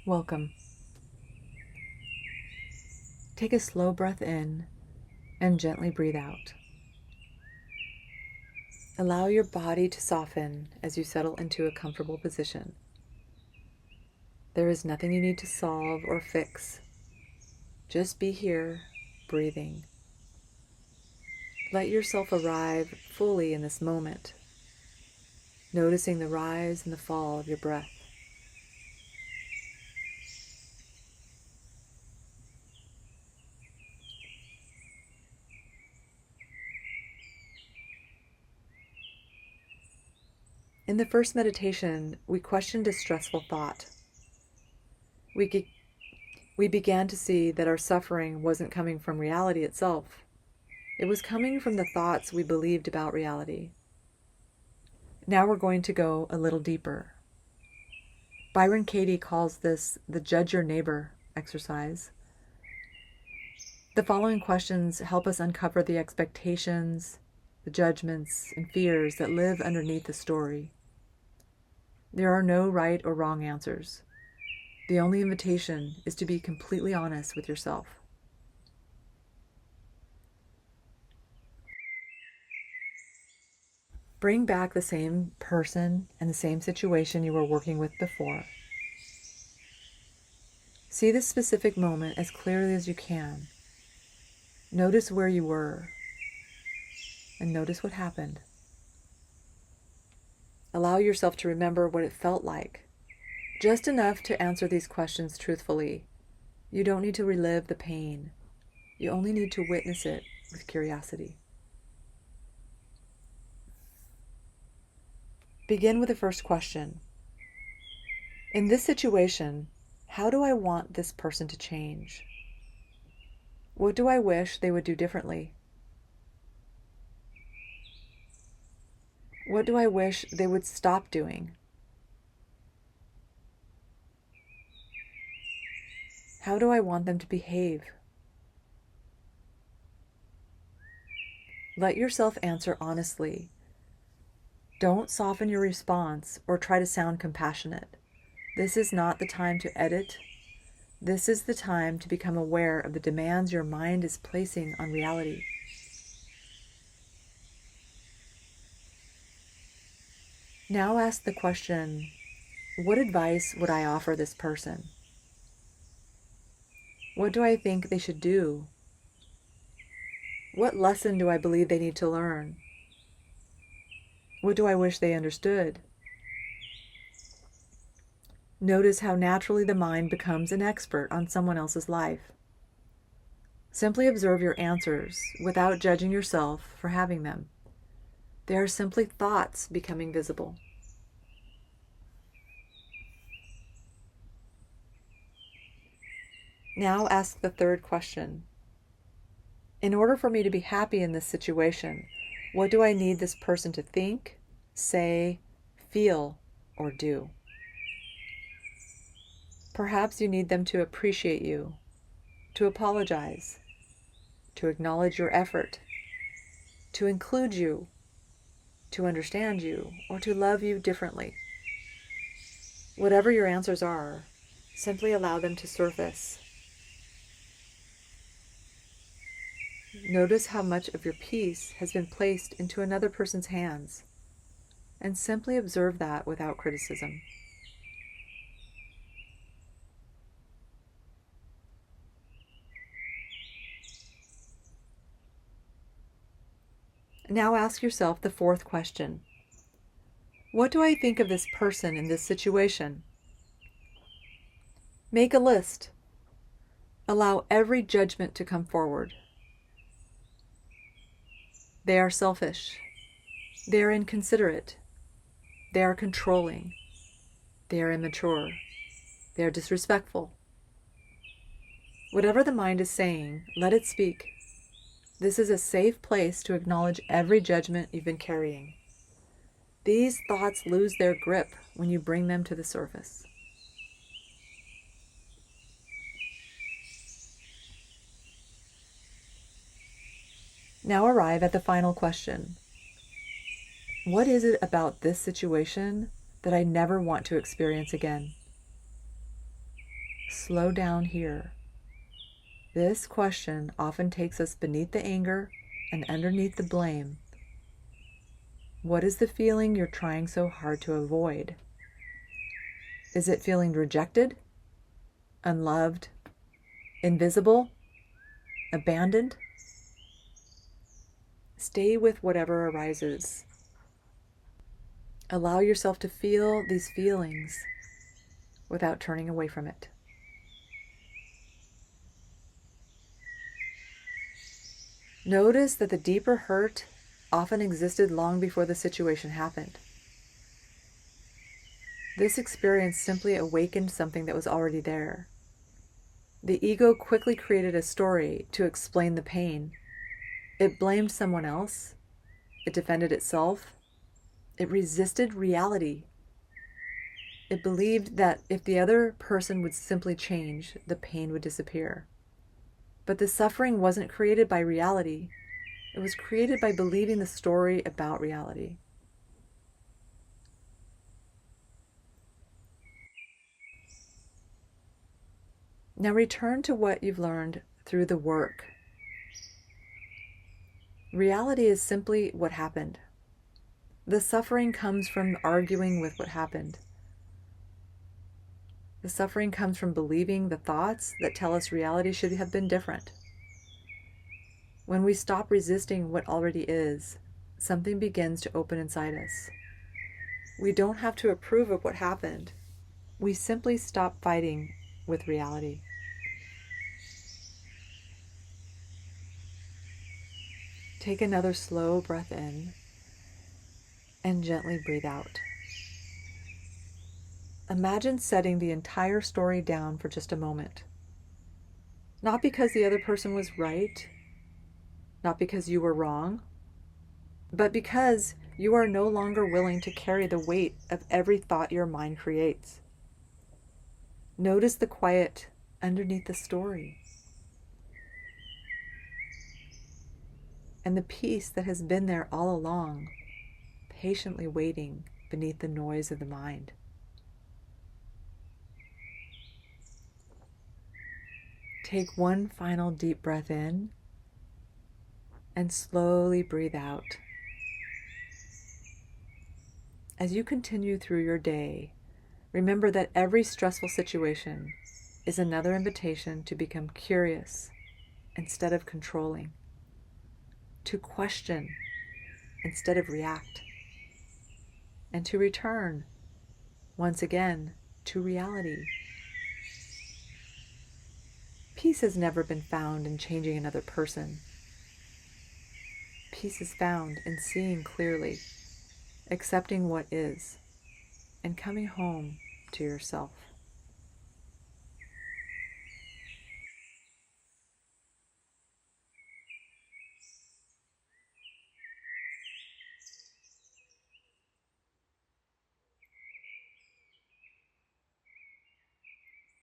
Welcome. Take a slow breath in and gently breathe out. Allow your body to soften as you settle into a comfortable position. There is nothing you need to solve or fix. Just be here, breathing. Let yourself arrive fully in this moment, noticing the rise and the fall of your breath. In the first meditation, we questioned a stressful thought. We began to see that our suffering wasn't coming from reality itself. It was coming from the thoughts we believed about reality. Now we're going to go a little deeper. Byron Katie calls this the judge your neighbor exercise. The following questions help us uncover the expectations, the judgments, and fears that live underneath the story. There are no right or wrong answers. The only invitation is to be completely honest with yourself. Bring back the same person and the same situation you were working with before. See this specific moment as clearly as you can. Notice where you were, and notice what happened. Allow yourself to remember what it felt like, just enough to answer these questions truthfully. You don't need to relive the pain. You only need to witness it with curiosity. Begin with the first question. In this situation, how do I want this person to change? What do I wish they would do differently? What do I wish they would stop doing? How do I want them to behave? Let yourself answer honestly. Don't soften your response or try to sound compassionate. This is not the time to edit. This is the time to become aware of the demands your mind is placing on reality. Now ask the question, what advice would I offer this person? What do I think they should do? What lesson do I believe they need to learn? What do I wish they understood? Notice how naturally the mind becomes an expert on someone else's life. Simply observe your answers without judging yourself for having them. They are simply thoughts becoming visible. Now ask the third question. In order for me to be happy in this situation, what do I need this person to think, say, feel, or do? Perhaps you need them to appreciate you, to apologize, to acknowledge your effort, to include you, to understand you, or to love you differently. Whatever your answers are, simply allow them to surface. Notice how much of your peace has been placed into another person's hands, and simply observe that without criticism. Now ask yourself the fourth question. What do I think of this person in this situation? Make a list. Allow every judgment to come forward. They are selfish. They are inconsiderate. They are controlling. They are immature. They are disrespectful. Whatever the mind is saying, let it speak. This is a safe place to acknowledge every judgment you've been carrying. These thoughts lose their grip when you bring them to the surface. Now arrive at the final question. What is it about this situation that I never want to experience again? Slow down here. This question often takes us beneath the anger and underneath the blame. What is the feeling you're trying so hard to avoid? Is it feeling rejected, unloved, invisible, abandoned? Stay with whatever arises. Allow yourself to feel these feelings without turning away from it. Notice that the deeper hurt often existed long before the situation happened. This experience simply awakened something that was already there. The ego quickly created a story to explain the pain. It blamed someone else. It defended itself. It resisted reality. It believed that if the other person would simply change, the pain would disappear. But the suffering wasn't created by reality. It was created by believing the story about reality. Now return to what you've learned through the work. Reality is simply what happened. The suffering comes from arguing with what happened. The suffering comes from believing the thoughts that tell us reality should have been different. When we stop resisting what already is, something begins to open inside us. We don't have to approve of what happened. We simply stop fighting with reality. Take another slow breath in and gently breathe out. Imagine setting the entire story down for just a moment. Not because the other person was right, not because you were wrong, but because you are no longer willing to carry the weight of every thought your mind creates. Notice the quiet underneath the story and the peace that has been there all along, patiently waiting beneath the noise of the mind. Take one final deep breath in and slowly breathe out. As you continue through your day, remember that every stressful situation is another invitation to become curious instead of controlling, to question instead of react, and to return once again to reality. Peace has never been found in changing another person. Peace is found in seeing clearly, accepting what is, and coming home to yourself.